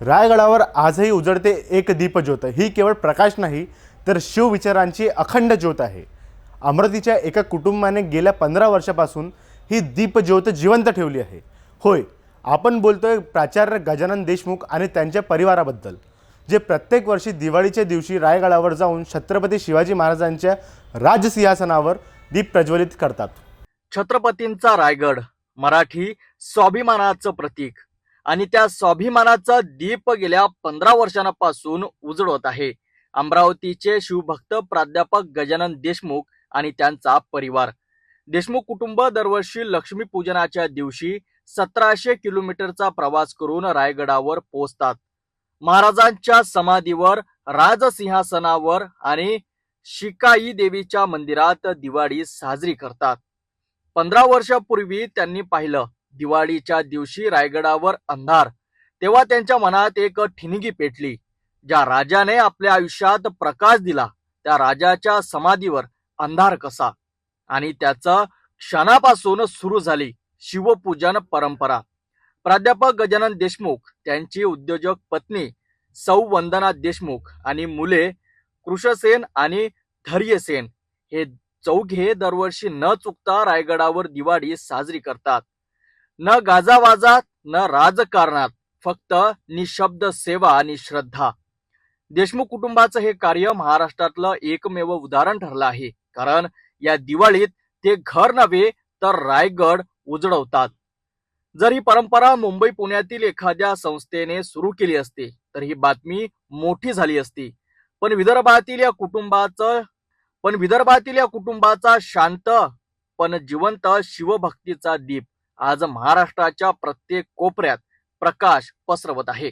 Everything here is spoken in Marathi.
रायगडावर आजही उजळते एक दीपज्योत। ही केवळ प्रकाश नाही तर शिवविचारांची अखंड ज्योत आहे। अमरावतीच्या एका कुटुंबाने गेल्या 15 वर्षापासून ही दीपज्योत जिवंत ठेवली आहे। होय, आपण बोलतोय प्राचार्य गजानन देशमुख आणि त्यांच्या परिवाराबद्दल, जे प्रत्येक वर्षी दिवाळीच्या दिवशी रायगडावर जाऊन छत्रपती शिवाजी महाराजांच्या राजसिंहासनावर दीप प्रज्वलित करतात। छत्रपतींचा रायगड मराठी स्वाभिमानाचं प्रतीक आणि त्या स्वाभिमानाचा दीप गेल्या 15 वर्षांपासून उजळत आहे। अमरावतीचे शिवभक्त प्राध्यापक गजानन देशमुख आणि त्यांचा परिवार। देशमुख कुटुंब दरवर्षी लक्ष्मीपूजनाच्या दिवशी 1700 किलोमीटरचा प्रवास करून रायगडावर पोहोचतात। महाराजांच्या समाधीवर, राजसिंहासनावर आणि शिकाई देवीच्या मंदिरात दिवाळी साजरी करतात। 15 वर्षापूर्वी त्यांनी पाहिलं दिवाळीच्या दिवशी रायगडावर अंधार, तेव्हा त्यांच्या मनात एक ठिणगी पेटली। ज्या राजाने आपल्या आयुष्यात प्रकाश दिला त्या राजाच्या समाधीवर अंधार कसा? आणि त्याचा क्षणापासून सुरू झाली शिवपूजन परंपरा। प्राध्यापक गजानन देशमुख, त्यांची उद्योजक पत्नी सौ वंदना देशमुख आणि मुले कृषसेन आणि धैर्यसेन हे चौघे दरवर्षी न चुकता रायगडावर दिवाळी साजरी करतात। न गाजावाजात, न राजकारणात, फक्त निशब्द सेवा आणि श्रद्धा। देशमुख कुटुंबाचं हे कार्य महाराष्ट्रातलं एकमेव उदाहरण ठरलं आहे, कारण या दिवाळीत ते घर नव्हे तर रायगड उजळवतात। जर ही परंपरा मुंबई पुण्यातील एखाद्या संस्थेने सुरू केली असती तर ही बातमी मोठी झाली असती, पण विदर्भातील या कुटुंबाचा शांत पण जिवंत शिवभक्तीचा दीप आज महाराष्ट्राच्या प्रत्येक कोपऱ्यात प्रकाश पसरवत आहे।